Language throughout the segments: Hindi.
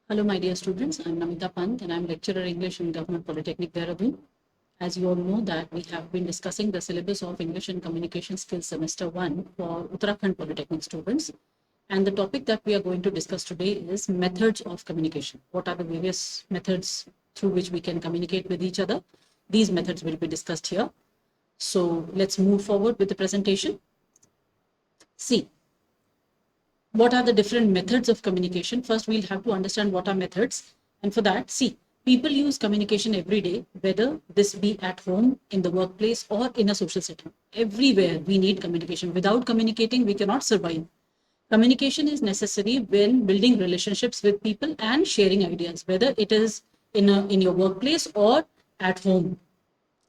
Hello, my dear students. I'm Namita Pant, and I'm lecturer English in Government Polytechnic, Dehradun. As you all know that we have been discussing the syllabus of English and Communication Skills Semester 1 for Uttarakhand Polytechnic students. And the topic that we are going to discuss today is methods of communication. What are the various methods through which we can communicate with each other? These methods will be discussed here. So let's move forward with the presentation. See, what are the different methods of communication? First, we'll have to understand what are methods. And for that, see, people use communication every day, whether this be at home, in the workplace, or in a social setting. Everywhere we need communication. Without communicating, we cannot survive. Communication is necessary when building relationships with people and sharing ideas, whether it is in your workplace or at home.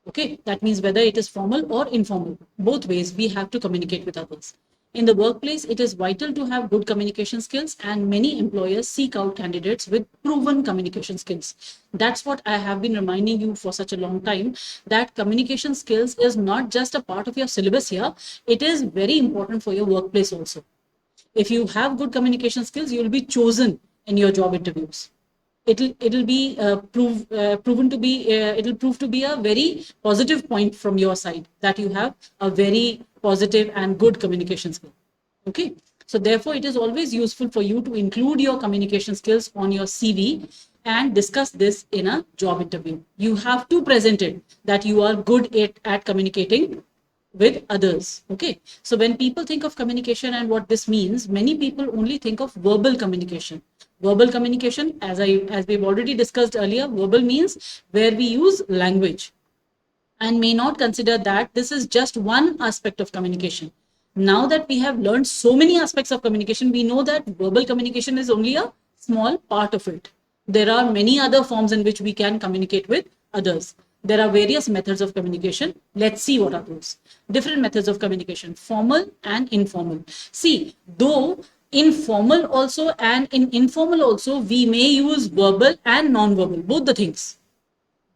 Okay, that means whether it is formal or informal, both ways we have to communicate with others. In the workplace, it is vital to have good communication skills, and many employers seek out candidates with proven communication skills. That's what I have been reminding you for such a long time, that communication skills is not just a part of your syllabus here, it is very important for your workplace also. If you have good communication skills, you will be chosen in your job interviews. It'll be proven to be it'll prove to be a very positive point from your side, that you have a very positive and good communication skill. Okay, so therefore it is always useful for you to include your communication skills on your CV and discuss this in a job interview. You have to present it that you are good at communicating with others. Okay, so when people think of communication and what this means, many people only think of verbal communication. Verbal communication, as we've already discussed earlier, verbal means where we use language, and may not consider that this is just one aspect of communication. Now that we have learned so many aspects of communication, we know that verbal communication is only a small part of it. There are many other forms in which we can communicate with others. There are various methods of communication. Let's see what are those. Different methods of communication, formal and informal. See, though informal also and in informal also, we may use verbal and non-verbal, both the things.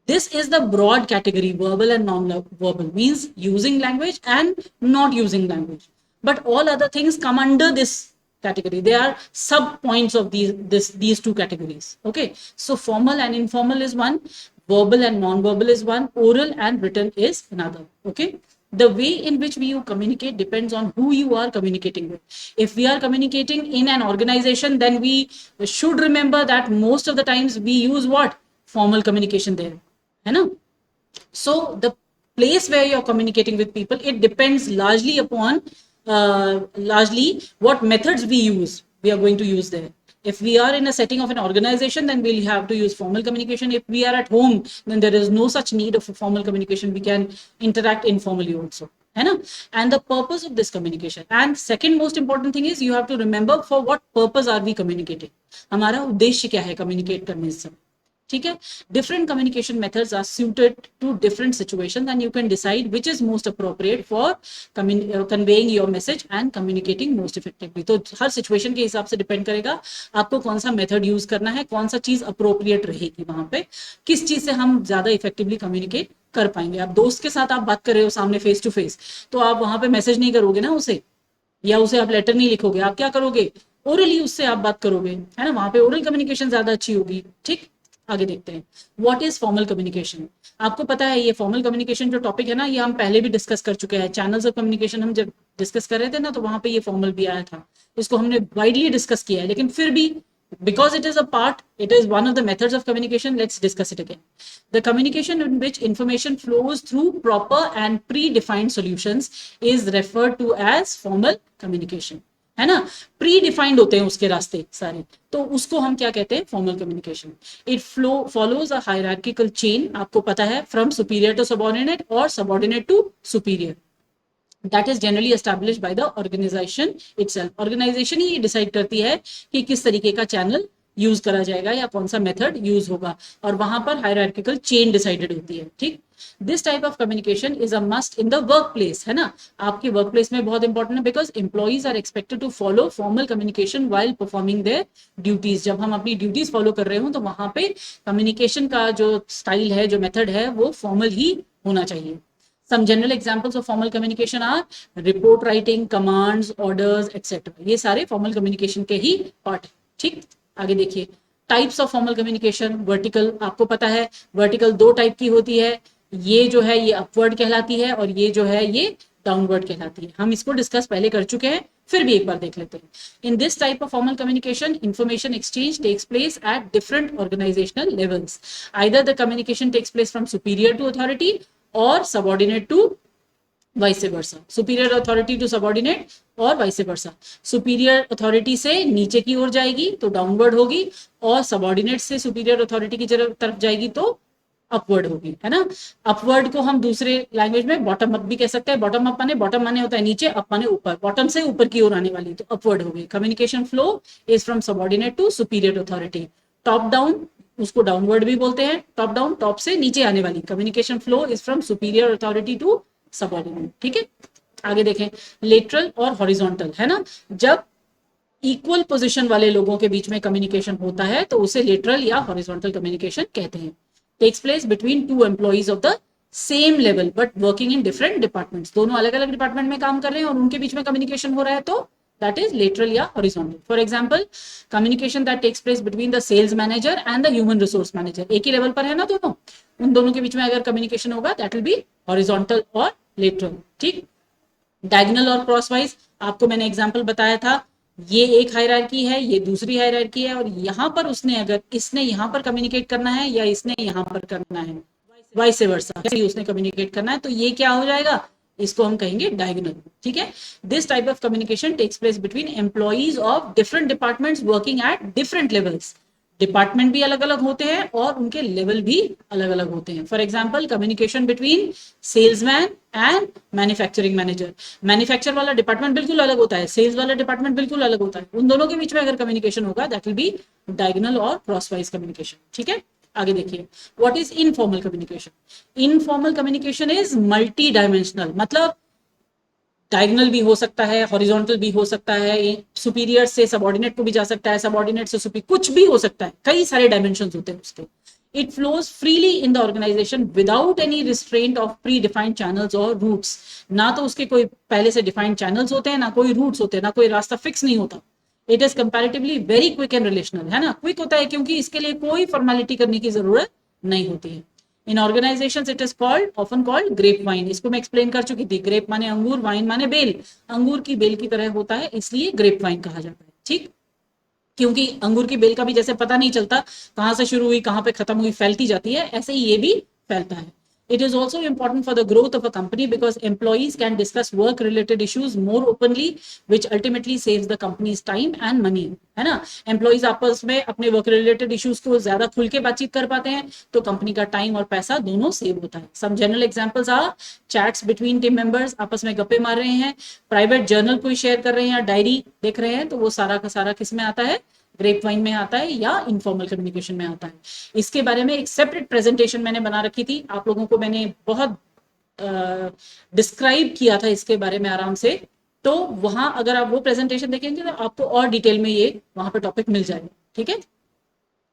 This is the broad category. Verbal and non-verbal means using language and not using language. But all other things come under this category. They are sub points of these two categories. Okay. So formal and informal is one, verbal and non-verbal is one, oral and written is another. Okay. The way in which we communicate depends on who you are communicating with. If we are communicating in an organization, then we should remember that most of the times we use what? Formal communication there. है ना? So the place where you're communicating with people, it depends largely upon largely what methods we are going to use there. If we are in a setting of an organization, then we'll have to use formal communication. If we are at home, then there is no such need of formal communication. We can interact informally also. है ना? And the purpose of this communication. And second most important thing is, you have to remember for what purpose are we communicating. हमारा उद्देश्य क्या है communicate करने से. ठीक है, different communication methods are suited to different situations, and you can decide which is most appropriate for conveying your message and communicating most effectively. तो हर situation के हिसाब से depend करेगा आपको कौन सा method use करना है, कौन सा चीज appropriate रहेगी वहां पे, किस चीज से हम ज्यादा effectively communicate कर पाएंगे. आप दोस्त के साथ आप बात कर रहे हो सामने face to face, तो आप वहां पे मैसेज नहीं करोगे ना उसे, या उसे आप लेटर नहीं लिखोगे. आप क्या करोगे? ओरली उससे आप बात करोगे, है ना? वहां पे ओरल कम्युनिकेशन ज्यादा अच्छी होगी. ठीक, आगे देखते हैं. What is formal communication. आपको पता है ये फॉर्मल कम्युनिकेशन जो टॉपिक है ना, ये हम पहले भी डिस्कस कर चुके हैं. चैनल्स ऑफ कम्युनिकेशन हम जब डिस्कस कर रहे थे ना, तो वहां पे ये फॉर्मल भी आया था. इसको हमने वाइडली डिस्कस किया है, लेकिन फिर भी because it is a part, it is one of the methods of communication. Let's discuss it again. The communication in which information flows through proper and predefined solutions is referred to as formal communication. है ना? प्री डिफाइंड होते हैं उसके रास्ते सारे, तो उसको हम क्या कहते हैं? Formal communication. It follows a hierarchical chain. आपको पता है, फ्रॉम सुपीरियर टू सबऑर्डिनेट और subordinate to superior. That is generally established by the organisation itself. Organisation ही डिसाइड करती है कि किस तरीके का चैनल यूज करा जाएगा या कौन सा मेथड यूज होगा, और वहां पर हायरार्किकल चेन डिसाइडेड होती है. ठीक, this type of communication is a must in the work place. है ना? आपके वर्क प्लेस में बहुत इंपॉर्टेंट है, because employees are expected to follow formal communication while performing their duties. जब हम अपनी ड्यूटीज फॉलो कर रहे हो, तो वहां पे कम्युनिकेशन का जो स्टाइल है, जो मेथड है, वो फॉर्मल ही होना चाहिए. Some general examples of formal communication are report writing, commands, orders, etc. ये सारे formal communication के ही part. ठीक, आगे देखिए. Types of formal communication, vertical आपको पता है, वर्टिकल 2 टाइप की होती है, ये जो है ये अपवर्ड कहलाती है और ये जो है ये डाउनवर्ड कहलाती है। हम इसको डिस्कस पहले कर चुके हैं, फिर भी एक बार देख लेते हैं। In this type of formal communication information exchange takes place at different organisational levels, either the communication takes place from superior to authority और subordinate to vice versa, superior authority to subordinate और वाइस वर्सा। सुपीरियर अथॉरिटी से नीचे की ओर जाएगी तो डाउनवर्ड होगी, और सबऑर्डिनेट से सुपीरियर अथॉरिटी की तरफ जाएगी तो अपवर्ड होगी, है ना। अपवर्ड को हम दूसरे लैंग्वेज में बॉटम अप भी कह सकते हैं। बॉटम अप माने, बॉटम माने होता है नीचे, अप माने ऊपर, बॉटम से ऊपर की ओर आने वाली तो अपवर्ड होगी। Communication flow is from subordinate to superior authority. Top down उसको डाउनवर्ड भी बोलते हैं, टॉप डाउन टॉप से नीचे आने वाली। Communication flow is from superior authority to subordinate, ठीक है। आगे देखें, लेटरल और हॉरिजॉन्टल, है ना। जब इक्वल पोजीशन वाले लोगों के बीच में कम्युनिकेशन होता है तो उसे लेटरल या हॉरिजॉन्टल कम्युनिकेशन कहते हैं। Takes place between two employees of the same level but working in different departments, दोनों अलग अलग डिपार्टमेंट में काम कर रहे हैं और उनके बीच में कम्युनिकेशन हो रहा है तो दैट इज लेटरल या horizontal. For example, communication that takes place between the sales manager and the human resource manager, एक ही लेवल पर है ना दोनों, उन दोनों के बीच में अगर कम्युनिकेशन होगा दैट विल बी हॉरिजॉन्टल और लेटरल, ठीक। डायगोनल और क्रॉसवाइज, आपको मैंने एग्जांपल बताया था, ये एक हायरार्की है, ये दूसरी हायरार्की है, और यहां पर उसने अगर इसने यहां पर कम्युनिकेट करना है या इसने यहां पर करना है, वाइस वर्सा उसने कम्युनिकेट करना है, तो ये क्या हो जाएगा, इसको हम कहेंगे डायगोनल, ठीक है। This type of communication takes place between employees of different departments working at different levels, department भी अलग अलग होते हैं और उनके लेवल भी अलग अलग होते हैं। For example, communication between salesman and manufacturing manager, manufacture वाला डिपार्टमेंट बिल्कुल अलग होता है, सेल्स वाला डिपार्टमेंट बिल्कुल अलग होता है, उन दोनों के बीच में अगर कम्युनिकेशन होगा दैट विल बी डायगोनल और क्रॉसवाइज कम्युनिकेशन, ठीक है। आगे देखिए, what is informal communication. Informal communication is multi dimensional, मतलब डायगोनल भी हो सकता है, हॉरिजॉन्टल भी हो सकता है, सुपीरियर से सबऑर्डिनेट को भी जा सकता है, सबऑर्डिनेट से सुपीरियर, कुछ भी हो सकता है, कई सारे डायमेंशंस होते हैं उसके। It flows freely in the organisation without any restraint of predefined channels और रूट्स, ना तो उसके कोई पहले से डिफाइंड चैनल्स होते हैं, ना कोई रूट्स होते हैं, ना कोई रास्ता फिक्स नहीं होता। It is comparatively very quick and relational, है ना, क्विक होता है क्योंकि इसके लिए कोई फॉर्मेलिटी करने की जरूरत नहीं होती है। In organisations it is called, often called grapevine, इसको मैं एक्सप्लेन कर चुकी थी। ग्रेप माने अंगूर, वाइन माने बेल, अंगूर की बेल की तरह होता है इसलिए ग्रेप वाइन कहा जाता है, ठीक। क्योंकि अंगूर की बेल का भी जैसे पता नहीं चलता कहां से शुरू हुई कहां पे खत्म हुई, फैलती जाती है, ऐसे ही ये भी फैलता है। It is also important for the growth of a company because employees can discuss work related issues more openly, which ultimately saves the company's time and money, है ना। एम्प्लॉइज आपस में अपने वर्क रिलेटेड इश्यूज को ज्यादा खुल के बातचीत कर पाते हैं तो कंपनी का टाइम और पैसा दोनों सेव होता है। Some general examples are chats between team members, आपस में गप्पे मार रहे हैं, प्राइवेट जर्नल कोई शेयर कर रहे हैं या डायरी देख रहे हैं, तो वो सारा का सारा किस में आता है, ग्रेप वाइन में आता है या इनफॉर्मल कम्युनिकेशन में आता है। इसके बारे में एक सेपरेट प्रेजेंटेशन मैंने बना रखी थी, आप लोगों को मैंने बहुत डिस्क्राइब किया था इसके बारे में आराम से, तो वहां अगर आप वो प्रेजेंटेशन देखेंगे तो आपको और डिटेल में ये वहां पर टॉपिक मिल जाएगा, ठीक है।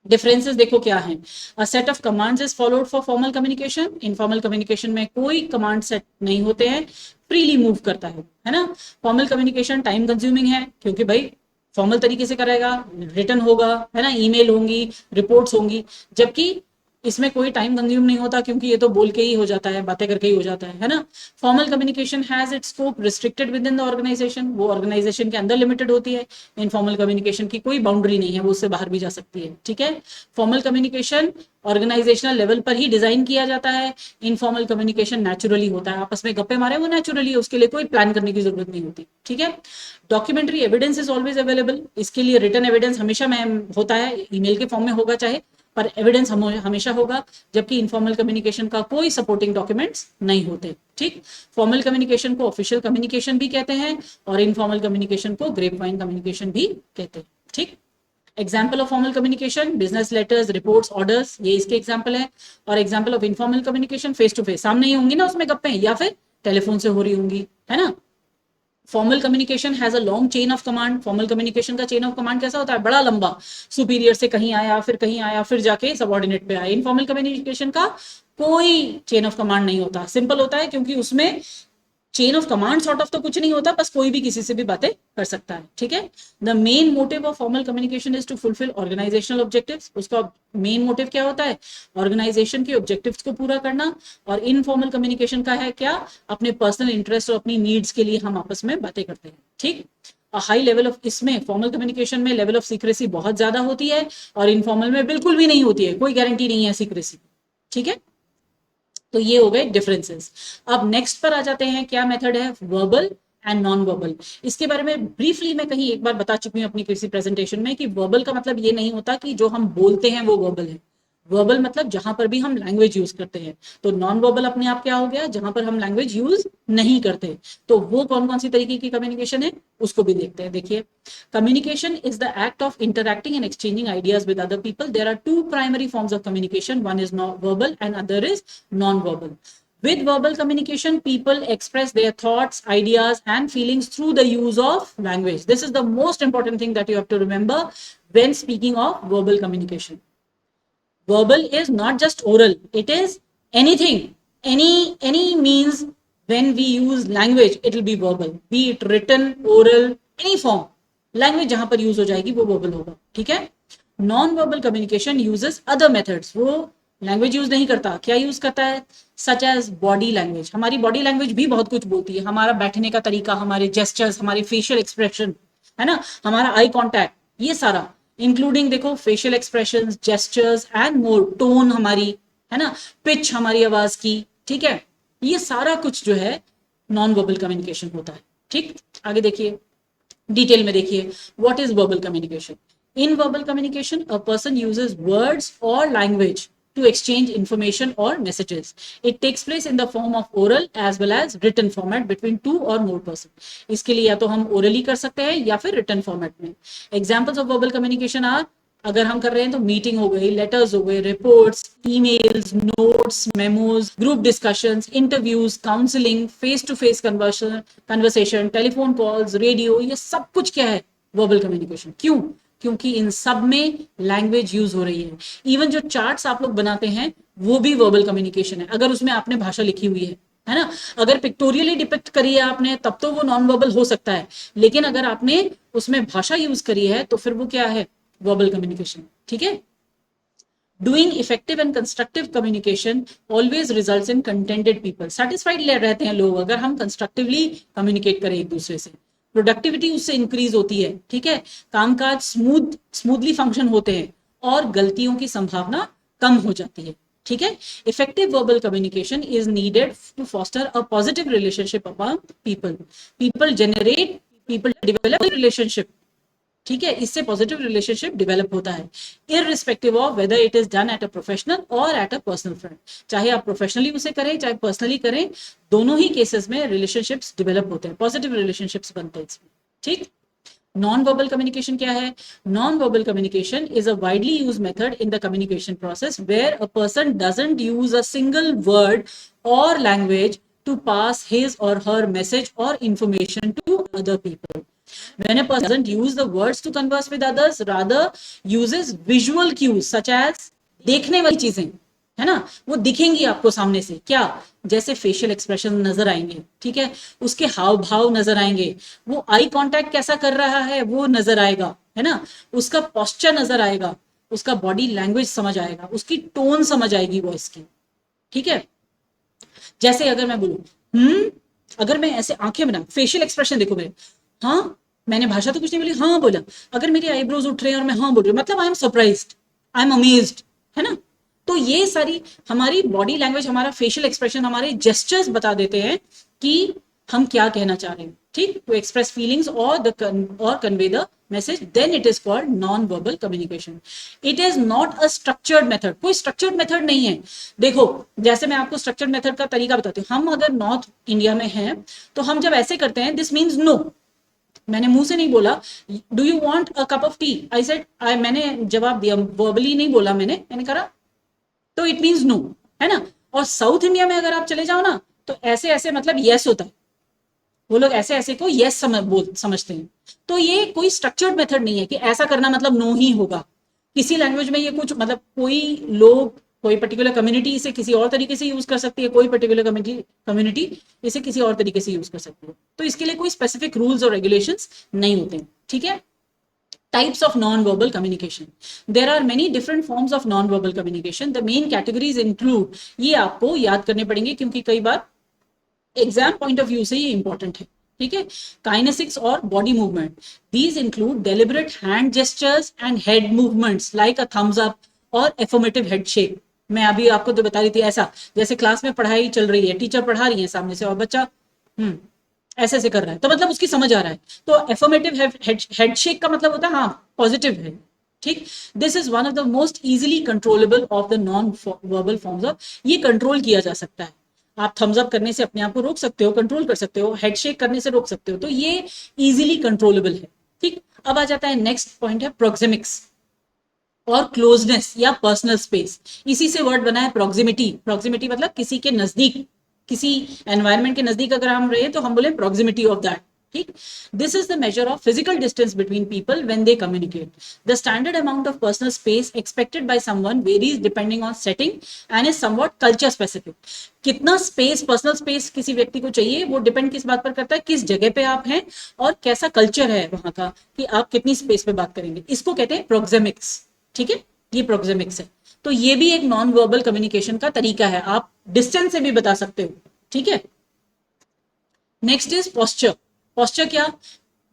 डिफरेंसेस देखो क्या है। A set of commands is followed for formal communication, informal communication में कोई कमांड सेट नहीं होते हैं, फ्रीली मूव करता है ना। फॉर्मल कम्युनिकेशन टाइम कंज्यूमिंग है क्योंकि भाई फॉर्मल तरीके से करेगा, रिटर्न होगा, है ना, ईमेल होंगी, रिपोर्ट्स होंगी, जबकि इसमें कोई टाइम कंज्यूम नहीं होता क्योंकि ये तो बोल के ही हो जाता है, बातें करके ही हो जाता है ना। Formal communication has its scope restricted within the organisation, वो ऑर्गेनाइजेशन के अंदर लिमिटेड होती है। इनफॉर्मल कम्युनिकेशन की कोई बाउंड्री नहीं है, वो उससे बाहर भी जा सकती है, ठीक है। फॉर्मल कम्युनिकेशन ऑर्गेनाइजेशनल लेवल पर ही डिजाइन किया जाता है, इनफॉर्मल कम्युनिकेशन नेचुरली होता है, आपस में गप्पे मारे वो नेचुरली, उसके लिए कोई प्लान करने की जरूरत नहीं होती, ठीक है। Documentary evidence is always available, इसके लिए रिटन एविडेंस हमेशा में होता है, ईमेल के फॉर्म में होगा चाहे, पर एविडेंस हमेशा होगा, जबकि इनफॉर्मल कम्युनिकेशन का कोई सपोर्टिंग डॉक्यूमेंट्स नहीं होते, ठीक। फॉर्मल कम्युनिकेशन को ऑफिशियल कम्युनिकेशन भी कहते हैं और इनफॉर्मल कम्युनिकेशन को ग्रेप वाइन कम्युनिकेशन भी कहते हैं, ठीक। Example of formal communication, business letters, reports, orders, ये इसके एग्जाम्पल है। और example of informal communication, face to face, सामने ही होंगी ना उसमें गप्पे, या फिर टेलीफोन से हो रही होंगी, है ना। Formal communication has a long chain of command, formal communication का चेन ऑफ कमांड कैसा होता है, बड़ा लंबा, सुपीरियर से कहीं आया, फिर कहीं आया, फिर जाके सबऑर्डिनेट पे आया। इनफॉर्मल कम्युनिकेशन का कोई चेन ऑफ कमांड नहीं होता, सिंपल होता है क्योंकि उसमें chain of command sort of तो कुछ नहीं होता, बस कोई भी किसी से भी बातें कर सकता है, ठीक है। The main motive of formal communication is to fulfil organisational objectives. उसका मेन मोटिव क्या होता है? ऑर्गेनाइजेशन के ऑब्जेक्टिव्स को पूरा करना। और इनफॉर्मल कम्युनिकेशन का है क्या? अपने पर्सनल इंटरेस्ट और अपनी नीड्स के लिए हम आपस में बातें करते हैं, ठीक। हाई लेवल ऑफ, इसमें फॉर्मल कम्युनिकेशन में लेवल ऑफ सीक्रेसी बहुत ज्यादा होती है और इनफॉर्मल में बिल्कुल भी नहीं होती है, कोई गारंटी नहीं है सीक्रेसी, ठीक है। तो ये हो गए डिफरेंसेस। अब नेक्स्ट पर आ जाते हैं, क्या मेथड है? Verbal and non verbal. इसके बारे में ब्रीफली मैं कहीं एक बार बता चुकी हूँ अपनी किसी प्रेजेंटेशन में कि वर्बल का मतलब ये नहीं होता कि जो हम बोलते हैं वो वर्बल है। वर्बल मतलब जहां पर भी हम लैंग्वेज यूज करते हैं। तो नॉन वर्बल अपने आप क्या हो गया? जहां पर हम लैंग्वेज यूज नहीं करते। तो वो कौन कौन सी तरीके की कम्युनिकेशन है उसको भी देखते हैं। देखिए, communication is the act of interacting and exchanging ideas with other people. There are two primary forms of communication. One is verbal and other is non-verbal. With verbal communication, people express their thoughts, ideas, and feelings through the use of language. This is the most important thing that you have to remember when speaking of verbal communication. Verbal is not just oral, it is anything, any means. When we use language, it will be verbal, be it written, oral, any form. Language जहां पर यूज हो जाएगी वो वर्बल होगा, ठीक है। Non verbal communication uses other methods. वो लैंग्वेज यूज नहीं करता, क्या यूज करता है? Such as body language. हमारी बॉडी लैंग्वेज भी बहुत कुछ बोलती है, हमारा बैठने का तरीका, हमारे जेस्चर्स, हमारे फेशियल एक्सप्रेशन, है ना, हमारा आई कॉन्टैक्ट, ये सारा इंक्लूडिंग देखो facial expression, gestures and more, tone हमारी, है ना, पिच हमारी आवाज की, ठीक है। ये सारा कुछ जो है नॉन वर्बल कम्युनिकेशन होता है, ठीक। आगे देखिए, डिटेल में देखिए, what is verbal communication. In verbal communication a person uses words और language to exchange information or messages. It takes place in the form of oral as well as written format between two or more person. इसके लिए या तो हम orally कर सकते हैं या फिर written format में। Examples of verbal communication are, अगर हम कर रहे हैं तो मीटिंग हो गई, लेटर्स हो गए, reports, emails, notes, memos, group discussions, interviews, counselling, face to face conversation, telephone calls, radio, ये सब कुछ क्या है? Verbal communication. क्यों? क्योंकि इन सब में लैंग्वेज यूज हो रही है। इवन जो चार्ट्स आप लोग बनाते हैं वो भी वर्बल कम्युनिकेशन है, अगर उसमें आपने भाषा लिखी हुई है ना। अगर पिक्टोरियली डिपिक्ट करी है आपने तब तो वो नॉन वर्बल हो सकता है, लेकिन अगर आपने उसमें भाषा यूज करी है तो फिर वो क्या है? वर्बल कम्युनिकेशन, ठीक है। Doing effective and constructive communication always results in contented people. Satisfied रहते हैं लोग अगर हम कंस्ट्रक्टिवली कम्युनिकेट करें एक दूसरे से। प्रोडक्टिविटी उससे इंक्रीज होती है, ठीक है। कामकाज स्मूथली फंक्शन होते हैं और गलतियों की संभावना कम हो जाती है, ठीक है। Effective verbal communication is needed to foster a positive relationship among people. People develop relationship, ठीक है, इससे पॉजिटिव रिलेशनशिप डेवलप होता है, irrespective of whether it is done at a professional और एट अ पर्सनल फ्रंट। चाहे आप प्रोफेशनली उसे करें चाहे पर्सनली करें, दोनों ही केसेस में रिलेशनशिप्स डेवलप होते हैं, पॉजिटिव रिलेशनशिप्स बनते हैं इसमें, ठीक। नॉन वर्बल कम्युनिकेशन क्या है? Non verbal communication is a widely use method in the communication process where a person doesn't use a single word और language to pass his or her message or information to other people. When a person doesn't use the words to converse with others, rather uses visual cues such as देखने वाली चीजें, है ना, वो दिखेंगी आपको सामने से, क्या? जैसे फेशियल एक्सप्रेशन नजर आएंगे, ठीक है, उसके हाव भाव नजर आएंगे, वो आई कांटेक्ट कैसा कर रहा है वो नजर आएगा, है ना, उसका पोस्चर नजर आएगा, उसका बॉडी लैंग्वेज समझ आएगा, उसकी टोन समझ आएगी वॉइस की, ठीक है। जैसे अगर मैं बोलूं अगर मैं ऐसे आंखें बना, फेशियल एक्सप्रेशन देखो मेरे, हाँ, मैंने भाषा तो कुछ नहीं बोली, हाँ बोला, अगर मेरी आईब्रोज उठ रहे हैं और मैं हाँ बोल रही हूँ, मतलब I am surprised, I am amazed, है ना। तो ये सारी हमारी बॉडी लैंग्वेज, हमारा फेशियल एक्सप्रेशन, हमारे जेस्चर्स बता देते हैं कि हम क्या कहना चाह रहे हैं, ठीक, टू एक्सप्रेस फीलिंग्स और convey the message, then it is called non verbal communication. It is not a structured method, कोई स्ट्रक्चर्ड मेथड नहीं है। देखो, जैसे मैं आपको स्ट्रक्चर्ड मेथड का तरीका बताती हूँ, हम अगर नॉर्थ इंडिया में हैं तो हम जब ऐसे करते हैं, दिस मीन्स नो, मैंने मुंह से नहीं बोला, do you want a cup of T, I said, मैंने जवाब दिया, वर्बली नहीं बोला, मैंने कहा, तो इट मीन्स नो, है ना। और साउथ इंडिया में अगर आप चले जाओ ना तो ऐसे ऐसे मतलब यस होता है, वो लोग ऐसे ऐसे को यस समझते हैं। तो ये कोई स्ट्रक्चर्ड मेथड नहीं है कि ऐसा करना मतलब नो ही होगा। किसी लैंग्वेज में ये कुछ मतलब कोई लोग कोई पर्टिकुलर कम्युनिटी इसे किसी और तरीके से यूज कर सकती है, कोई पर्टिकुलर कम्युनिटी इसे किसी और तरीके से यूज कर सकती है। तो इसके लिए कोई स्पेसिफिक रूल्स और रेगुलेशंस नहीं होते। ठीक है। Types of non-verbal communication. There are many different forms of non-verbal communication. The main categories include, ये आपको याद करने पड़ेंगे क्योंकि कई बार एग्जाम पॉइंट ऑफ व्यू से ये इंपॉर्टेंट है। ठीक है। काइनेसिक्स और body movement, these include deliberate hand gestures and head movements like a thumbs up और एफर्मेटिव हेड शेक। मैं अभी आपको तो बता रही थी, ऐसा जैसे क्लास में पढ़ाई चल रही है, टीचर पढ़ा रही है सामने से और बच्चा ऐसे ऐसे कर रहा है, तो मतलब उसकी समझ आ रहा है, तो एफर्मेटिव हेड शेक का मतलब होता है हाँ पॉजिटिव है। ठीक। This is one of the most easily controllable of the non verbal forms of, ये कंट्रोल किया जा सकता है। आप थम्स अप करने से अपने आप को रोक सकते हो, कंट्रोल कर सकते हो, हेड शेक करने से रोक सकते हो, तो ये इजीली कंट्रोलेबल है। ठीक। अब आ जाता है नेक्स्ट पॉइंट है प्रोक्सिमिक्स और क्लोजनेस या पर्सनल स्पेस। इसी से वर्ड बना है प्रोक्सिमिटी। प्रोक्सिमिटी मतलब किसी के नजदीक, किसी एनवायरमेंट के नजदीक अगर हम रहे तो हम बोले प्रोक्सिमिटी ऑफ दैट। ठीक। This is the measure of physical distance between people when they communicate. The standard amount of personal space expected by someone varies depending on setting and is somewhat culture specific. कितना स्पेस, पर्सनल स्पेस किसी व्यक्ति को चाहिए, वो डिपेंड किस बात पर करता है, किस जगह पे आप हैं और कैसा कल्चर है वहां का, कि आप कितनी स्पेस पे बात करेंगे। इसको कहते हैं प्रोक्सेमिक्स। ठीक है। ये प्रोक्सेमिक्स है। तो ये भी एक नॉन वर्बल कम्युनिकेशन का तरीका है, आप डिस्टेंस से भी बता सकते हो। ठीक है। Next is posture. पोस्चर क्या,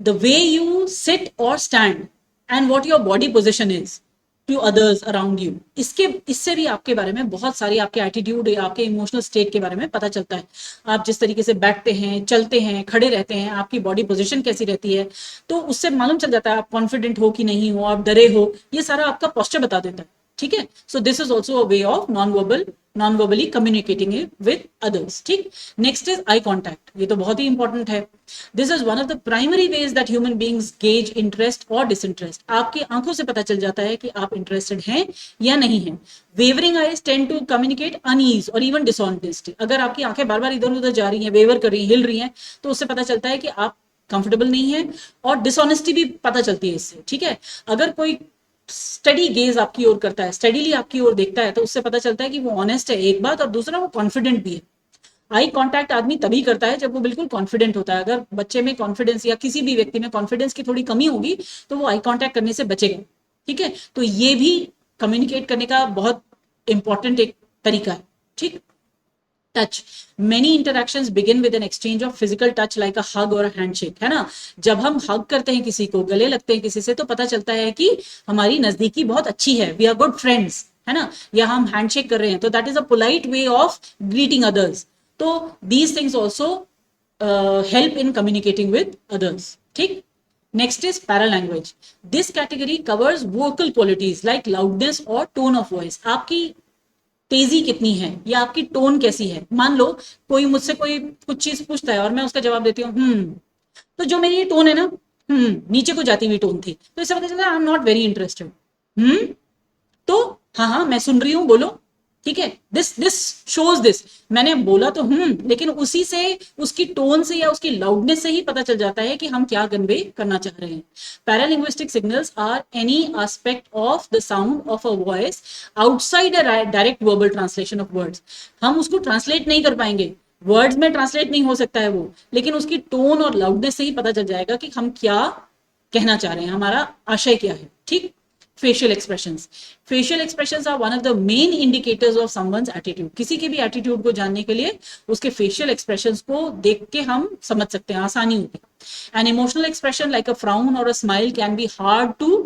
द वे यू सिट और stand and what your body position is to others around you. इससे भी आपके बारे में बहुत सारी, आपके एटीट्यूड या आपके इमोशनल स्टेट के बारे में पता चलता है। आप जिस तरीके से बैठते हैं, चलते हैं, खड़े रहते हैं, आपकी बॉडी पोजीशन कैसी रहती है, तो उससे मालूम चल जाता है आप कॉन्फिडेंट हो कि नहीं हो, आप डरे हो, ये सारा आपका पोस्चर बता देता है। ठीक है। So this is also a way of non verbally communicating with others. ठीक। Next is eye contact. ये तो बहुत ही इंपॉर्टेंट है। This is one of the primary ways that human beings gauge interest और डिसइंटरेस्ट। आपकी आंखों से पता चल जाता है कि आप इंटरेस्टेड हैं या नहीं है। Wavering eyes tend to communicate unease और इवन डिसऑनेस्टी। अगर आपकी आंखें बार बार इधर उधर जा रही हैं, वेवर कर रही हैं, हिल रही हैं, तो उससे पता चलता है कि आप कंफर्टेबल नहीं है, और डिसऑनेस्टी भी पता चलती है इससे। ठीक है। अगर कोई स्टडी गेज आपकी ओर करता है, स्टडीली आपकी ओर देखता है, तो उससे पता चलता है कि वो ऑनेस्ट है, एक बात, और दूसरा वो कॉन्फिडेंट भी है। आई कांटेक्ट आदमी तभी करता है जब वो बिल्कुल कॉन्फिडेंट होता है। अगर बच्चे में कॉन्फिडेंस या किसी भी व्यक्ति में कॉन्फिडेंस की थोड़ी कमी होगी तो वो आई कांटेक्ट करने से बचेगा। ठीक है। तो ये भी कम्युनिकेट करने का बहुत इंपॉर्टेंट एक तरीका है। ठीक। Touch, many interactions begin with an exchange of physical touch like a hug और हैंडशेक, है ना। जब हम हग करते हैं किसी को, गले लगते हैं किसी से, तो पता चलता है कि हमारी नजदीकी बहुत अच्छी है, वी आर गुड फ्रेंड्स, है ना। या हम हैंडशेक कर रहे हैं, तो that is a polite way of greeting others. तो these things also help in communicating with others. ठीक। Next is paralanguage. This category covers vocal qualities like loudness और टोन ऑफ वॉइस। आपकी तेजी कितनी है या आपकी टोन कैसी है। मान लो कोई मुझसे कोई कुछ चीज पूछता है और मैं उसका जवाब देती हूँ तो जो मेरी टोन है ना, नीचे को जाती हुई टोन थी, तो इससे पता चलता है I am not very interested. तो हाँ हाँ मैं सुन रही हूँ, बोलो। ठीक है। दिस शोज दिस, मैंने बोला तो लेकिन उसी से, उसकी टोन से या उसकी लाउडनेस से ही पता चल जाता है कि हम क्या कन्वे करना चाह रहे हैं। Paralinguistic signals are any aspect of the sound of a voice outside a direct verbal translation of words. हम उसको ट्रांसलेट नहीं कर पाएंगे, वर्ड्स में ट्रांसलेट नहीं हो सकता है वो, लेकिन उसकी टोन और लाउडनेस से ही पता चल जाएगा कि हम क्या कहना चाह रहे हैं, हमारा आशय क्या है। ठीक। facial expressions. Facial expressions are one of the main indicators of someone's attitude. किसी के भी एटीट्यूड को जानने के लिए उसके फेशियल एक्सप्रेशंस को देख के हम समझ सकते हैं, आसानी होती है। An emotional expression like a frown or a smile can be hard to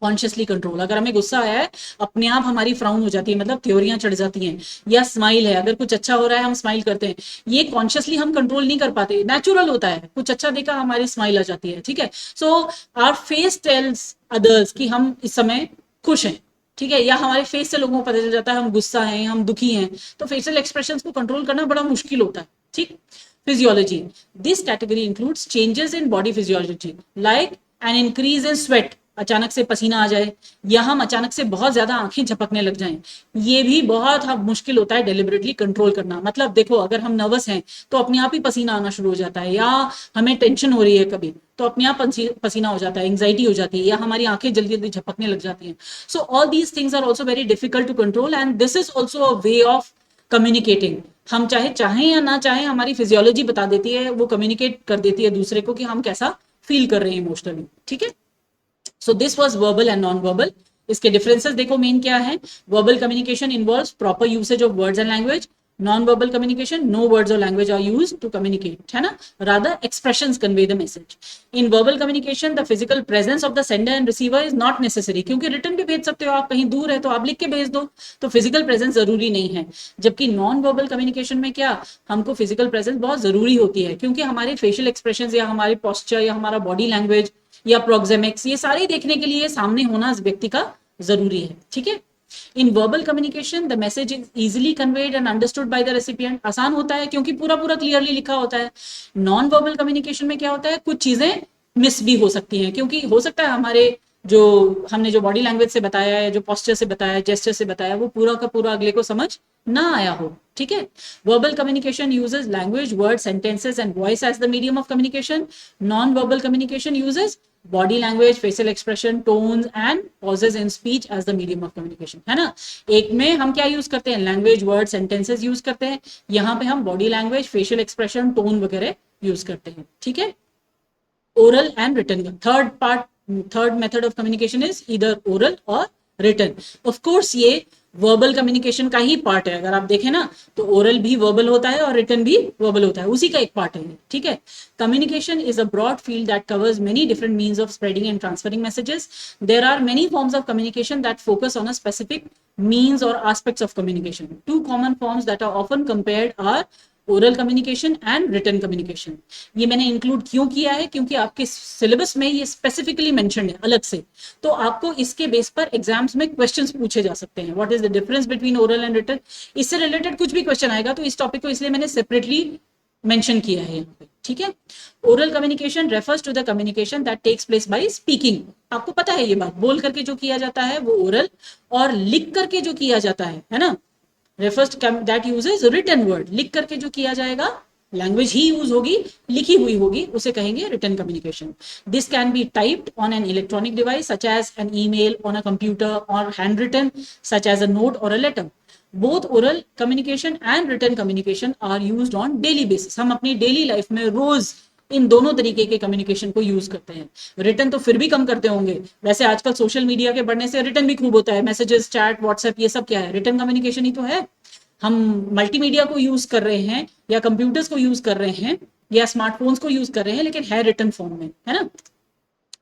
consciously control. अगर हमें गुस्सा आया है, अपने आप हमारी फ्राउन हो जाती है, मतलब त्योरियां चढ़ जाती हैं। या स्माइल है, अगर कुछ अच्छा हो रहा है हम स्माइल करते हैं, ये कॉन्शियसली हम कंट्रोल नहीं कर पाते, नेचुरल होता है, कुछ अच्छा देखा हमारी स्माइल आ जाती है। ठीक है। So our face tells others कि हम इस समय खुश हैं। ठीक है। या हमारे फेस से लोगों को पता चल जाता है हम गुस्सा हैं, हम दुखी हैं। तो फेशियल एक्सप्रेशंस को कंट्रोल करना बड़ा मुश्किल होता है। ठीक। Physiology, this category includes changes in body physiology like an increase in sweat अचानक से पसीना आ जाए, या हम अचानक से बहुत ज्यादा आंखें झपकने लग जाएं, ये भी बहुत मुश्किल होता है डेलिबरेटली कंट्रोल करना। मतलब देखो, अगर हम नर्वस हैं तो अपने आप ही पसीना आना शुरू हो जाता है, या हमें टेंशन हो रही है कभी तो अपने आप पसीना हो जाता है, एंग्जाइटी हो जाती है, या हमारी आंखें जल्दी जल्दी झपकने लग जाती हैं। So all these things are also very difficult to control, and this is also a way of communicating. हम चाहे चाहें या ना चाहें, हमारी फिजियोलॉजी बता देती है, वो कम्युनिकेट कर देती है दूसरे को कि हम कैसा फील कर रहे हैं इमोशनली। ठीक है, so this was verbal and non verbal. इसके डिफरेंसेस देखो मेन क्या है। Verbal communication involves proper usage of words and language. Non verbal communication, no words और language are used to communicate, है ना, rather expressions convey the message. In verbal communication the physical presence of the sender and receiver is not necessary, क्योंकि रिटर्न भी भेज सकते हो आप, कहीं दूर है तो आप लिख के भेज दो, तो फिजिकल प्रेजेंस जरूरी नहीं है। जबकि नॉन वर्बल कम्युनिकेशन में क्या, हमको फिजिकल प्रेजेंस बहुत जरूरी होती है, क्योंकि हमारे फेशियल एक्सप्रेशन या हमारे पोस्चर या हमारा बॉडी लैंग्वेज या प्रोक्सेमिक्स, ये सारे देखने के लिए सामने होना व्यक्ति का जरूरी है। ठीक है, in verbal communication the message is easily conveyed and understood by the recipient, आसान होता है क्योंकि पूरा पूरा क्लियरली लिखा होता है। नॉन वर्बल कम्युनिकेशन में क्या होता है, कुछ चीजें मिस भी हो सकती हैं, क्योंकि हो सकता है हमारे जो हमने जो बॉडी लैंग्वेज से बताया है, जो पोस्चर से बताया, जेस्चर से बताया, वो पूरा का पूरा अगले को समझ ना आया हो। ठीक है, verbal communication uses language, word, sentences and voice as the medium of communication. Non verbal communication uses body language, facial expression, tones and pauses in speech as the medium of communication, है ना। एक में हम क्या यूज करते हैं, लैंग्वेज, वर्ड, सेंटेंसेस यूज करते हैं, यहाँ पे हम body language, facial expression, tone वगैरह यूज करते हैं। ठीक है, oral and written. Third method of communication is either oral or written. Of course ये वर्बल कम्युनिकेशन का ही पार्ट है। अगर आप देखें ना तो ओरल भी वर्बल होता है और रिटन भी वर्बल होता है, उसी का एक पार्ट है। ठीक है, communication is a broad field that covers many different means of spreading and transferring messages. There are many forms of communication that focus on a specific means or aspects of communication. Two common forms that are often compared are oral communication and written communication. ये मैंने इंक्लूड क्यों किया है, क्योंकि आपके सिलेबस में ये स्पेसिफिकली मेंशन्ड है अलग से, तो आपको इसके बेस पर एग्जाम्स में क्वेश्चंस पूछे जा सकते हैं। What is the difference between oral and written, इससे रिलेटेड कुछ भी क्वेश्चन आएगा तो इस टॉपिक को इसलिए मैंने सेपरेटली मेंशन किया है यहाँ पे। ठीक है, oral communication refers to the communication that takes place by speaking. आपको पता है ये बात, बोल करके जो किया जाता है वो ओरल, और लिख करके जो किया जाता है ना, refers to that uses written word, लिख करके जो किया जाएगा, लैंग्वेज ही यूज होगी, लिखी हुई होगी, उसे कहेंगे written communication. This can be typed on an electronic device such as an email, on a computer, और handwritten such as a note और a letter. Both oral communication and written communication are used on daily basis. हम अपनी डेली लाइफ में रोज इन दोनों तरीके के कम्युनिकेशन को यूज करते हैं। रिटन तो फिर भी कम करते होंगे, वैसे आजकल सोशल मीडिया के बढ़ने से रिटन भी खूब होता है, मैसेजेस, चैट, व्हाट्सएप, ये सब क्या है, रिटन कम्युनिकेशन ही तो है। हम मल्टीमीडिया को यूज कर रहे हैं, या कंप्यूटर्स को यूज कर रहे हैं, या स्मार्टफोन्स को यूज कर रहे हैं, लेकिन है रिटन फॉर्म में, है ना।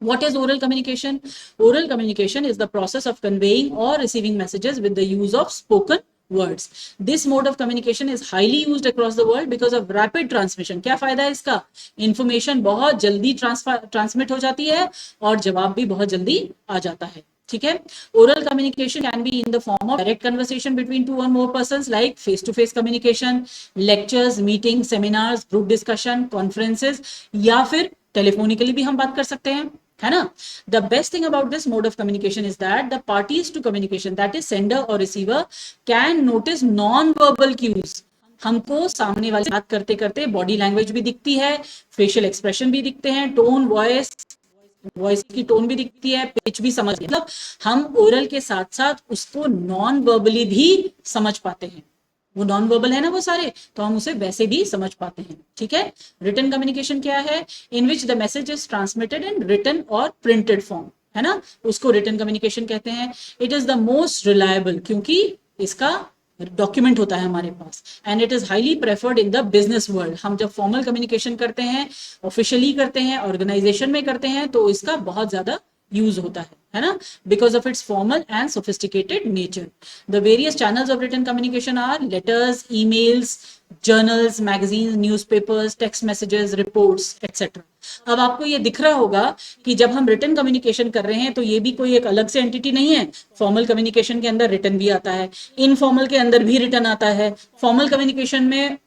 What is oral communication? Oral communication is the process of conveying or receiving messages with the use of spoken words. This mode of communication is highly used across the world because of rapid transmission. क्या फायदा है इसका, इंफॉर्मेशन बहुत जल्दी ट्रांसमिट हो जाती है और जवाब भी बहुत जल्दी आ जाता है। ठीक है, oral communication can be in the form of direct conversation between two और more persons, like face to face communication, lectures, meeting, seminars, group discussion, conferences, या फिर टेलीफोनिकली भी हम बात कर सकते हैं, है ना। The best thing about this mode of communication is that the parties to communication, that is sender और receiver, can notice non verbal cues. हमको सामने वाले बात करते करते बॉडी लैंग्वेज भी दिखती है, फेशियल एक्सप्रेशन भी दिखते हैं, टोन, वॉइस की टोन भी दिखती है, पिच भी समझ, मतलब हम ओरल के साथ साथ उसको नॉन वर्बली भी समझ पाते हैं। वो नॉन वर्बल है ना वो सारे, तो हम उसे वैसे भी समझ पाते हैं। ठीक है, रिटन कम्युनिकेशन क्या है, in which the message is transmitted in written और प्रिंटेड फॉर्म, है ना, उसको रिटन कम्युनिकेशन कहते हैं। It is the most reliable, क्योंकि इसका डॉक्यूमेंट होता है हमारे पास, and it is highly preferred in the business world. हम जब फॉर्मल कम्युनिकेशन करते हैं, ऑफिशियली करते हैं, ऑर्गेनाइजेशन में करते हैं, तो इसका बहुत ज्यादा यूज होता है ना, because of its formal and sophisticated nature. The various channels of written communication are letters, emails, journals, magazine, newspapers, text messages, रिपोर्ट्स, एक्सेट्रा। अब आपको ये दिख रहा होगा कि जब हम रिटन कम्युनिकेशन कर रहे हैं तो ये भी कोई एक अलग से एंटिटी नहीं है। फॉर्मल कम्युनिकेशन के अंदर रिटन भी आता है, इनफॉर्मल के अंदर भी रिटन आता है, फॉर्मल कम्युनिकेशन में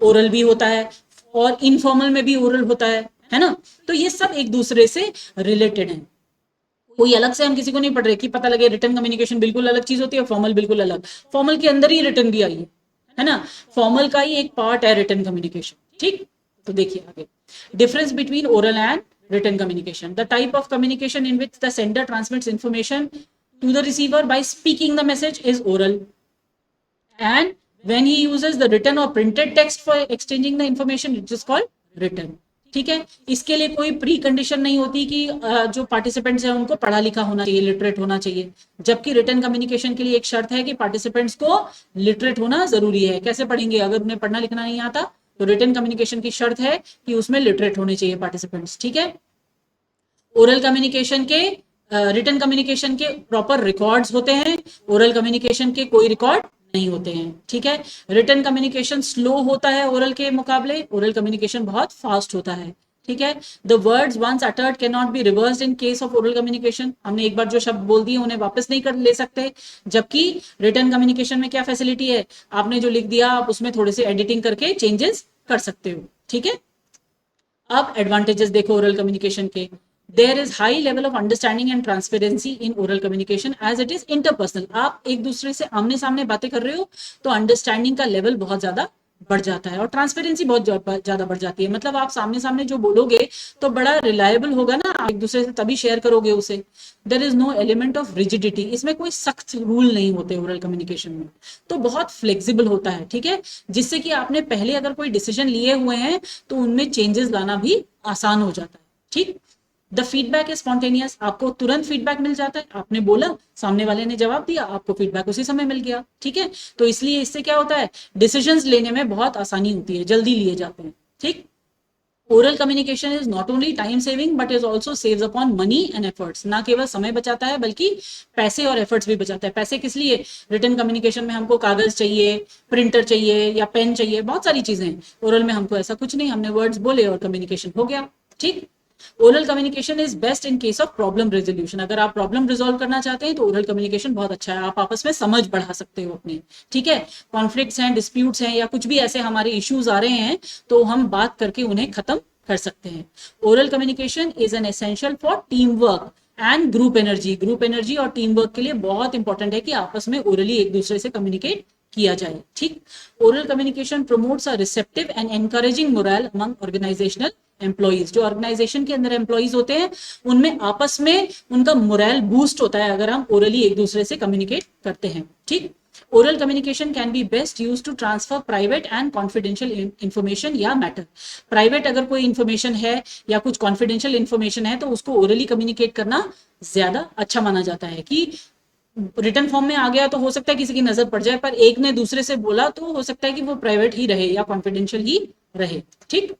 ओरल भी होता है, और इनफॉर्मल में भी ओरल होता है ना। तो ये सब एक दूसरे से रिलेटेड है। कोई अलग से हम किसी को नहीं पढ़ रहे कि पता लगे रिटर्न कम्युनिकेशन बिल्कुल अलग चीज होती है, फॉर्मल बिल्कुल अलग। फॉर्मल के अंदर ही रिटर्न भी आई है ना, फॉर्मल का ही एक पार्ट है रिटर्न कम्युनिकेशन। ठीक, तो देखिए आगे, difference between oral and written communication, the type of communication in which the sender transmits information to the receiver by speaking the message is oral, and when he uses the written or printed text for exchanging the information it is called written। ठीक है, इसके लिए कोई प्री कंडीशन नहीं होती कि जो पार्टिसिपेंट्स हैं उनको पढ़ा लिखा होना चाहिए, लिटरेट होना चाहिए, जबकि रिटर्न कम्युनिकेशन के लिए एक शर्त है कि पार्टिसिपेंट्स को लिटरेट होना जरूरी है। कैसे पढ़ेंगे अगर उन्हें पढ़ना लिखना नहीं आता, तो रिटर्न कम्युनिकेशन की शर्त है कि उसमें लिटरेट होने चाहिए पार्टिसिपेंट्स। ठीक है, ओरल कम्युनिकेशन के रिटर्न कम्युनिकेशन के प्रॉपर रिकॉर्ड्स होते हैं, ओरल कम्युनिकेशन के कोई रिकॉर्ड नहीं होते हैं। ठीक है, रिटर्न कम्युनिकेशन स्लो होता है ओरल के मुकाबले, ओरल कम्युनिकेशन बहुत फास्ट होता है। ठीक है, the words once uttered can not be reversed in case of oral communication, हमने एक बार जो शब्द बोल दिए उन्हें वापस नहीं कर ले सकते, जबकि रिटर्न कम्युनिकेशन में क्या फैसिलिटी है, आपने जो लिख दिया आप उसमें थोड़े से एडिटिंग करके चेंजेस कर सकते हो। ठीक है, अब एडवांटेजेस देखो ओरल कम्युनिकेशन के। There is high level of understanding and transparency in oral communication as it is interpersonal. आप एक दूसरे से आमने सामने बातें कर रहे हो तो अंडरस्टैंडिंग का लेवल बहुत ज्यादा बढ़ जाता है और ट्रांसपेरेंसी बहुत ज्यादा बढ़ जाती है। मतलब आप सामने सामने जो बोलोगे तो बड़ा रिलायबल होगा ना, आप एक दूसरे से तभी शेयर करोगे उसे। There is no element of rigidity, इसमें कोई सख्त रूल नहीं होते ओरल कम्युनिकेशन में, तो बहुत फ्लेक्सिबल होता है। ठीक है, जिससे कि आपने पहले अगर कोई डिसीजन लिए हुए हैं तो उनमें चेंजेस लाना भी आसान हो जाता है। ठीक, द फीडबैक इज स्पॉन्टेनियस, आपको तुरंत फीडबैक मिल जाता है, आपने बोला सामने वाले ने जवाब दिया, आपको फीडबैक उसी समय मिल गया। ठीक है, तो इसलिए इससे क्या होता है, डिसीजंस लेने में बहुत आसानी होती है, जल्दी लिए जाते हैं। ठीक, oral communication is not only time saving but is also saves upon money and efforts, ना केवल समय बचाता है बल्कि पैसे और एफर्ट्स भी बचाता है। पैसे किस लिए, रिटर्न कम्युनिकेशन में हमको कागज चाहिए, प्रिंटर चाहिए या पेन चाहिए, बहुत सारी चीजें। ओरल में हमको ऐसा कुछ नहीं, हमने वर्ड्स बोले और कम्युनिकेशन हो गया। ठीक, oral communication is best in case of problem resolution, अगर आप प्रॉब्लम रिजोल्व करना चाहते हैं तो ओरल कम्युनिकेशन बहुत अच्छा है, आप आपस में समझ बढ़ा सकते हो अपनी। ठीक है, कॉन्फ्लिक्ट्स हैं, डिस्प्यूट्स हैं या कुछ भी ऐसे हमारे इश्यूज आ रहे हैं तो हम बात करके उन्हें खत्म कर सकते हैं। Oral communication is an essential for team work and group energy, group energy और टीम वर्क के लिए बहुत इंपॉर्टेंट है कि आपस में ओरली एक दूसरे से कम्युनिकेट किया जाए। ठीक, oral communication promotes a receptive and encouraging morale among organizational employees, जो ऑर्गेनाइजेशन के अंदर एम्प्लॉइज होते हैं उनमें आपस में उनका मोरल बूस्ट होता है अगर हम ओरली एक दूसरे से कम्युनिकेट करते हैं। ठीक, oral communication can be best use to transfer private and confidential information या मैटर, प्राइवेट अगर कोई इंफॉर्मेशन है या कुछ कॉन्फिडेंशियल इंफॉर्मेशन है तो उसको ओरली कम्युनिकेट करना ज्यादा अच्छा माना जाता है। कि रिटर्न फॉर्म में आ गया तो हो सकता है किसी की नजर पड़ जाए, पर एक ने दूसरे से बोला तो हो सकता है कि वो प्राइवेट ही रहे या कॉन्फिडेंशियल ही रहे। ठीक,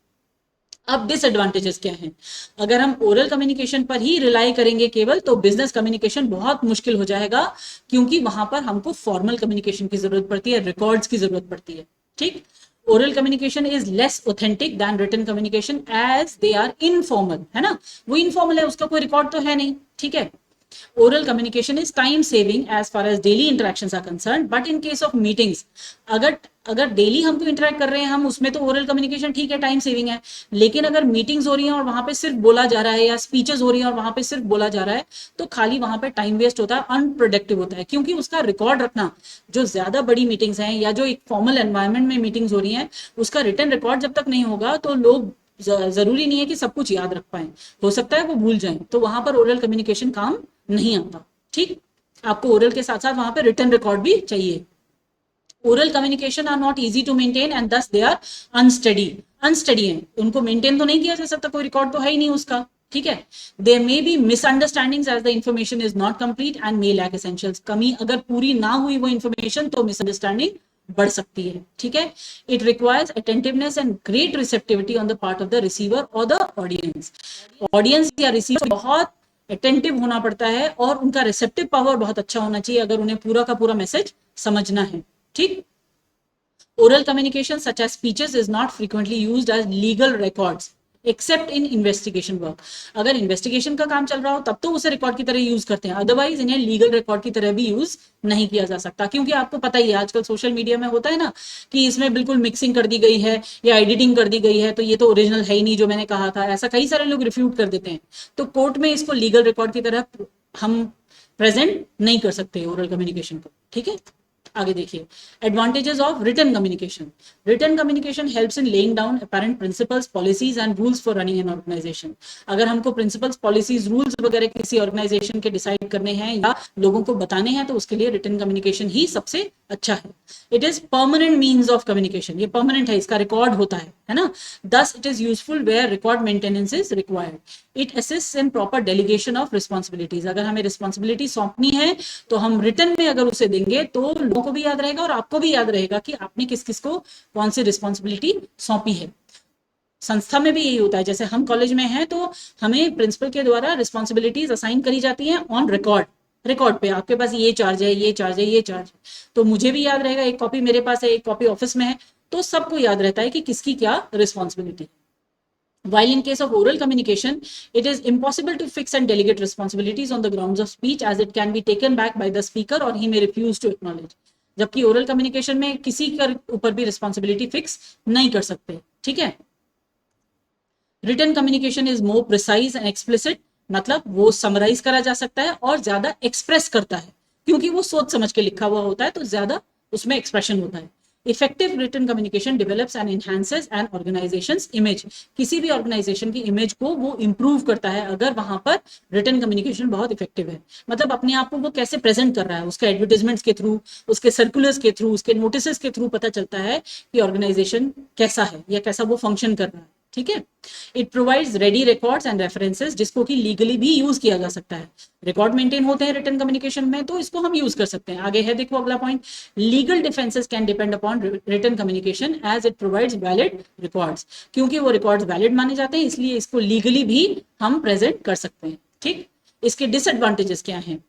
अब डिसएडवांटेजेस क्या हैं, अगर हम ओरल कम्युनिकेशन पर ही रिलाई करेंगे केवल तो बिजनेस कम्युनिकेशन बहुत मुश्किल हो जाएगा, क्योंकि वहां पर हमको फॉर्मल कम्युनिकेशन की जरूरत पड़ती है, रिकॉर्ड्स की जरूरत पड़ती है। ठीक, oral communication is less authentic than written communication as they are informal, है ना, वो इनफॉर्मल है, उसका कोई रिकॉर्ड तो है नहीं। ठीक है, oral communication is time saving as far as daily interactions are concerned, but in case of meetings, अगर अगर डेली हमको इंटरेक्ट कर रहे हैं हम उसमें तो ओरल कम्युनिकेशन ठीक है, टाइम सेविंग है। लेकिन अगर मीटिंग्स हो रही हैं और वहां पे सिर्फ बोला जा रहा है या स्पीचेस हो रही हैं और वहां पे सिर्फ बोला जा रहा है तो खाली वहां पे टाइम वेस्ट होता है, अनप्रोडक्टिव होता है, क्योंकि उसका रिकॉर्ड रखना, जो ज्यादा बड़ी मीटिंग्स हैं या जो एक फॉर्मल एनवायरमेंट में मीटिंग्स हो रही हैं उसका रिटर्न रिकॉर्ड जब तक नहीं होगा तो लोग जरूरी नहीं है कि सब कुछ याद रख पाए, हो सकता है वो भूल जाए, तो वहां पर ओरल कम्युनिकेशन काम नहीं आता। ठीक, आपको ओरल के साथ साथ वहां पे रिटर्न रिकॉर्ड भी चाहिए। Oral communication are not easy to maintain and thus they are unsteady, unsteady है, उनको मेंटेन तो नहीं किया जा सकता, कोई रिकॉर्ड तो है ही नहीं उसका। ठीक है, there may be misunderstandings as the information is not complete and may lack essentials, कमी अगर पूरी ना हुई वो इंफॉर्मेशन तो मिसअंडरस्टैंडिंग बढ़ सकती है। ठीक है, it requires attentiveness and great receptivity on the part of the receiver और द ऑडियंस, ऑडियंस या रिसीवर बहुत अटेंटिव होना पड़ता है और उनका रिसेप्टिव पावर बहुत अच्छा होना चाहिए अगर उन्हें पूरा का पूरा मैसेज समझना है। ठीक, oral communication such as speeches is not frequently used as legal records except in investigation work, अगर इन्वेस्टिगेशन का काम चल रहा हो तब तो उसे रिकॉर्ड की तरह यूज करते हैं, अदरवाइज इन्हें लीगल रिकॉर्ड की तरह भी यूज नहीं किया जा सकता, क्योंकि आपको पता ही है आजकल सोशल मीडिया में होता है ना कि इसमें बिल्कुल मिक्सिंग कर दी गई है या एडिटिंग कर दी गई है तो ये तो ओरिजिनल है ही नहीं जो मैंने कहा था, ऐसा कई सारे लोग रिफ्यूट कर देते हैं, तो कोर्ट में इसको लीगल रिकॉर्ड की तरह हम प्रेजेंट नहीं कर सकते ओरल कम्युनिकेशन को, ठीक है। आगे देखिए, advantages of written communication. Written communication helps in laying down apparent principles, policies and rules for running an organization. अगर हमको प्रिंसिपल्स, पॉलिसीज, रूल्स वगैरह किसी ऑर्गेनाइजेशन के डिसाइड करने हैं या लोगों को बताने हैं, तो उसके लिए रिटन कम्युनिकेशन ही सबसे अच्छा है। It is permanent means of communication, ये परमानेंट है, इसका रिकॉर्ड होता है ना। Thus it is useful where record maintenance is required. It assist in proper delegation of responsibilities. अगर हमें रिस्पॉन्सिबिलिटी सौंपनी है तो हम रिटर्न में अगर उसे देंगे तो लोगों को भी याद रहेगा और आपको भी याद रहेगा कि आपने किस किस को कौन सी रिस्पॉन्सिबिलिटी सौंपी है। संस्था में भी यही होता है, जैसे हम कॉलेज में हैं तो हमें प्रिंसिपल के द्वारा रिस्पॉन्सिबिलिटीज असाइन करी जाती हैं ऑन रिकॉर्ड। रिकॉर्ड पे आपके पास ये चार्ज है, ये चार्ज है, ये चार्ज है, तो मुझे भी याद रहेगा, एक कॉपी मेरे पास है, एक कॉपी ऑफिस में है, तो सबको याद रहता है कि किसकी क्या responsibility. While in case of oral communication, it is impossible to fix and delegate responsibilities on the grounds of speech, as it can be taken back by the speaker or he may refuse to acknowledge. जबकि ओरल कम्युनिकेशन में किसी के ऊपर भी रिस्पॉन्सिबिलिटी फिक्स नहीं कर सकते, ठीक है। Written communication is more precise and explicit, मतलब वो समराइज करा जा सकता है और ज्यादा एक्सप्रेस करता है, क्योंकि वो सोच समझ के लिखा हुआ होता है तो ज्यादा उसमें एक्सप्रेशन होता है। Effective written communication develops and enhances an organization's image. किसी भी ऑर्गेनाइजेशन की इमेज को वो इंप्रूव करता है अगर वहां पर रिटन कम्युनिकेशन बहुत इफेक्टिव है। मतलब अपने आप को वो कैसे प्रेजेंट कर रहा है, उसके एडवर्टाइजमेंट्स के थ्रू, उसके सर्कुलर्स के थ्रू, उसके नोटिस के थ्रू पता चलता है कि ऑर्गेनाइजेशन कैसा है या कैसा वो फंक्शन कर रहा है, ठीक है। It provides ready records and references, जिसको कि लीगली भी यूज किया जा सकता है। रिकॉर्ड मेंटेन होते हैं रिटन कम्युनिकेशन में, तो इसको हम यूज कर सकते हैं। आगे है देखो अगला point, legal defences can depend upon written communication as it provides valid records. क्योंकि वो रिकॉर्ड्स वैलिड माने जाते हैं, इसलिए इसको लीगली भी हम प्रेजेंट कर सकते हैं, ठीक। इसके डिसएडवांटेजेस क्या हैं?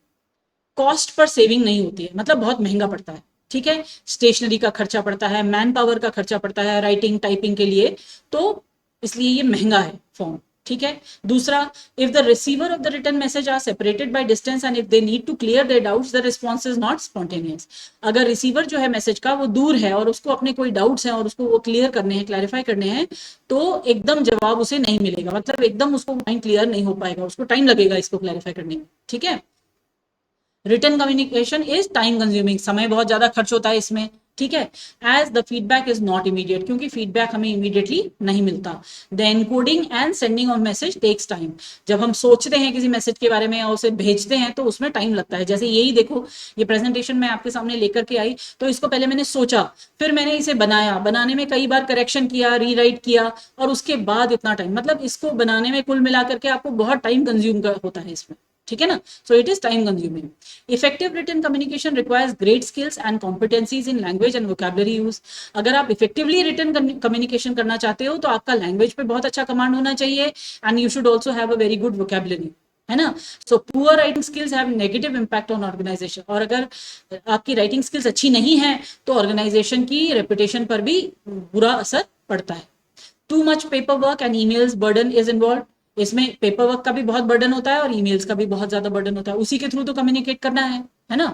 कॉस्ट पर सेविंग नहीं होती है, मतलब बहुत महंगा पड़ता है, ठीक है। स्टेशनरी का खर्चा पड़ता है, मैन पावर का खर्चा पड़ता है राइटिंग टाइपिंग के लिए, तो इसलिए ये महंगा है फॉर्म, ठीक है। दूसरा, if the receiver of the written message are separated by distance and if they need to clear their doubts, the response is not spontaneous. अगर रिसीवर जो है मैसेज का वो दूर है और उसको अपने कोई डाउट्स हैं और उसको वो क्लियर करने हैं, क्लैरिफाई करने हैं, तो एकदम जवाब उसे नहीं मिलेगा, मतलब एकदम उसको माइंड क्लियर नहीं हो पाएगा, उसको टाइम लगेगा इसको क्लैरिफाई करने में, ठीक है। Written communication is time consuming, समय बहुत ज्यादा खर्च होता है इसमें, ठीक है। As the feedback is not immediate, क्योंकि फीडबैक हमें इमीडिएटली नहीं मिलता। The encoding and sending of message takes time. जब हम सोचते हैं किसी मैसेज के बारे में और उसे भेजते हैं तो उसमें टाइम लगता है। जैसे यही देखो, ये प्रेजेंटेशन मैं आपके सामने लेकर के आई, तो इसको पहले मैंने सोचा, फिर मैंने इसे बनाया, बनाने में कई बार करेक्शन किया, रीराइट किया, और उसके बाद इतना टाइम, मतलब इसको बनाने में कुल मिलाकर के आपको बहुत टाइम कंज्यूम होता है इसमें, ठीक है ना। So it is time consuming. Effective written communication requires great skills and competencies in language and vocabulary use. अगर आप इफेक्टिवली रिटन कम्युनिकेशन करना चाहते हो तो आपका लैंग्वेज पे बहुत अच्छा कमांड होना चाहिए, and you should also have a very good vocabulary, है ना। So poor writing skills have negative impact on organization. और अगर आपकी राइटिंग स्किल्स अच्छी नहीं है तो ऑर्गेनाइजेशन की रेपुटेशन पर भी बुरा असर पड़ता है। Too much paper work and emails burden is involve. इसमें पेपर वर्क का भी बहुत बर्डन होता है और ईमेल्स का भी बहुत ज्यादा बर्डन होता है, उसी के थ्रू तो कम्युनिकेट करना है ना।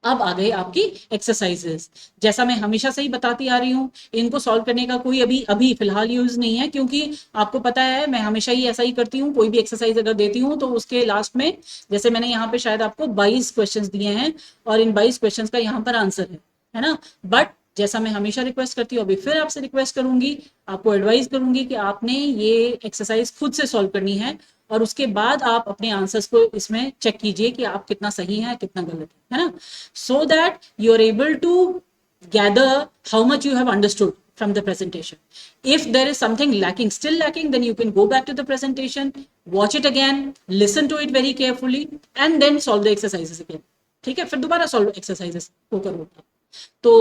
अब आ गई आपकी एक्सरसाइजेस। जैसा मैं हमेशा से ही बताती आ रही हूँ, इनको सॉल्व करने का कोई अभी अभी फिलहाल यूज नहीं है, क्योंकि आपको पता है मैं हमेशा ही ऐसा ही करती हूँ। कोई भी एक्सरसाइज अगर देती हूँ तो उसके लास्ट में, जैसे मैंने यहाँ पे शायद आपको 22 क्वेश्चंस दिए हैं और इन 22 क्वेश्चंस का यहाँ पर आंसर है ना। बट जैसा मैं हमेशा रिक्वेस्ट करती हूँ, अभी फिर आपसे रिक्वेस्ट करूंगी, आपको एडवाइस करूंगी कि आपने ये एक्सरसाइज खुद से सॉल्व करनी है और उसके बाद आप अपने आंसर्स को इसमें चेक कीजिए कि आप कितना सही है कितना गलत है ना। So that you are able to gather how much you have understood from the presentation. If there is something lacking, still lacking, then you can go back to the presentation, watch it again, listen to it very carefully, and then solve the exercises again. ठीक है, फिर दोबारा सॉल्व एक्सरसाइजेस को करो। तो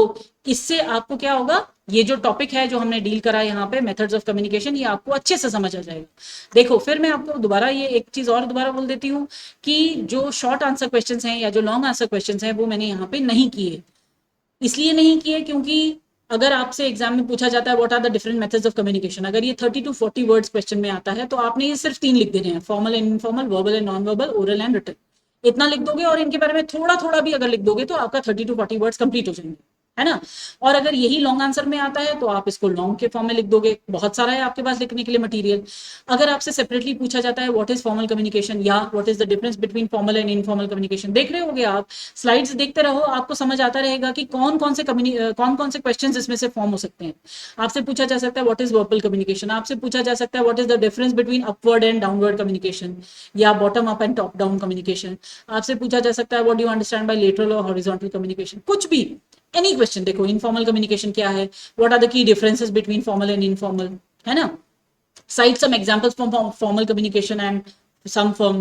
इससे आपको क्या होगा, ये जो टॉपिक है जो हमने डील करा यहाँ पे मेथड्स ऑफ कम्युनिकेशन, ये आपको अच्छे से समझ आ जाएगा। देखो फिर मैं आपको दोबारा ये एक चीज और दोबारा बोल देती हूँ कि जो शॉर्ट आंसर क्वेश्चंस हैं या जो लॉन्ग आंसर क्वेश्चंस हैं वो मैंने यहाँ पे नहीं किए। इसलिए नहीं किए क्योंकि अगर आपसे एग्जाम में पूछा जाता है what are the different methods of communication, अगर ये 30 to 40 वर्ड्स क्वेश्चन में आता है तो आपने ये सिर्फ 3 लिख देने हैं, formal and informal, verbal and non verbal, oral and written. इतना लिख दोगे और इनके बारे में थोड़ा थोड़ा भी अगर लिख दोगे तो आपका 30 to 40 वर्ड्स कंप्लीट हो जाएंगे। है ना। और अगर यही लॉन्ग आंसर में आता है तो आप इसको लॉन्ग के फॉर्म में लिख दोगे, बहुत सारा है आपके पास लिखने के लिए मटेरियल। अगर आपसे सेपरेटली पूछा जाता है व्हाट इज फॉर्मल कम्युनिकेशन या what is the difference between formal and informal communication, देख रहे होगे आप, स्लाइड्स देखते रहो, आपको समझ आता रहेगा कि कौन कौन से क्वेश्चन इसमें से फॉर्म हो सकते हैं। आपसे पूछा जा सकता है व्हाट इज वर्बल कम्युनिकेशन, आपसे पूछा जा सकता है what is the difference between upward and downward communication या bottom up and top down communication, आपसे पूछा जा सकता है what do you understand by lateral और हॉरिजॉन्टल कम्युनिकेशन, कुछ भी, एनी क्वेश्चन। देखो इनफॉर्मल कम्युनिकेशन क्या है, what are the key differences between formal and informal, है ना। Cite some examples from formal communication and some from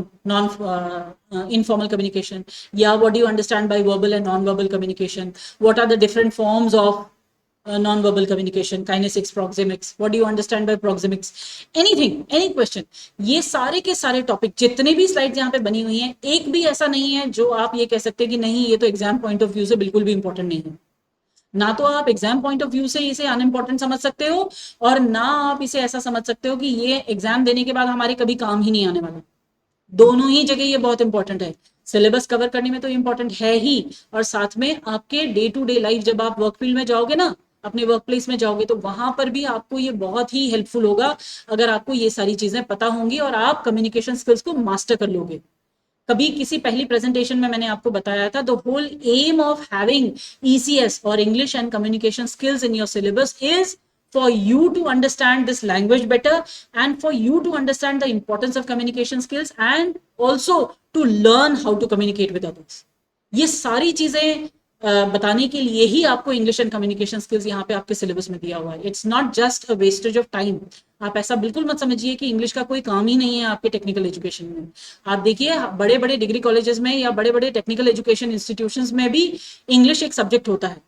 informal communication. Yeah, what do you understand by verbal and non-verbal communication? What are the different forms of non-verbal communication? Kinesics, proxemics. What do you understand by proxemics? Anything, any question. ये सारे के सारे टॉपिक, जितने भी स्लाइड्स यहाँ पे बनी हुई हैं, एक भी ऐसा नहीं है जो आप ये कह सकते हैं कि नहीं ये तो एग्जाम पॉइंट ऑफ व्यू से बिल्कुल भी इंपॉर्टेंट नहीं है। ना तो आप एग्जाम पॉइंट ऑफ व्यू से इसे अनइम्पॉर्टेंट समझ सकते हो, और ना आप इसे ऐसा समझ सकते हो कि ये एग्जाम देने के बाद हमारे कभी काम ही नहीं आने वाला। दोनों ही जगह ये बहुत इंपॉर्टेंट है। सिलेबस कवर करने में तो इंपॉर्टेंट है ही, और साथ में आपके डे टू डे लाइफ जब आप वर्क फील्ड में जाओगे ना, अपने वर्क प्लेस में जाओगे, तो वहां पर भी आपको ये बहुत ही हेल्पफुल होगा अगर आपको ये सारी चीजें पता होंगी और आप कम्युनिकेशन स्किल्स को मास्टर कर लोगे। कभी किसी पहली प्रेजेंटेशन में मैंने आपको बताया था, the whole aim of having ECS और English and communication skills in your syllabus is for you to understand this language better and for you to understand the importance of communication skills and also to learn how to communicate with others. ये सारी चीजें बताने के लिए ही आपको इंग्लिश एंड कम्युनिकेशन स्किल्स यहाँ पे आपके सिलेबस में दिया हुआ है। It's not just a wastage of time. आप ऐसा बिल्कुल मत समझिए कि इंग्लिश का कोई काम ही नहीं है आपके टेक्निकल एजुकेशन में। आप देखिए बड़े बड़े डिग्री कॉलेजेस में या बड़े बड़े टेक्निकल एजुकेशन इंस्टीट्यूशंस में भी इंग्लिश एक सब्जेक्ट होता है,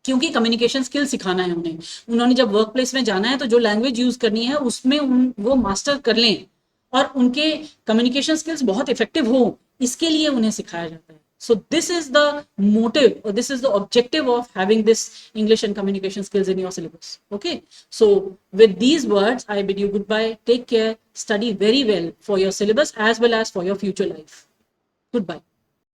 क्योंकि कम्युनिकेशन स्किल सिखाना है उन्हें। उन्होंने जब वर्क प्लेस में जाना है तो जो लैंग्वेज यूज करनी है उसमें वो मास्टर कर लें और उनके कम्युनिकेशन स्किल्स बहुत इफेक्टिव हो, इसके लिए उन्हें सिखाया जाता है। So this is the motive or this is the objective of having this English and communication skills in your syllabus. Okay. So with these words, I bid you goodbye. Take care. Study very well for your syllabus as well as for your future life. Goodbye.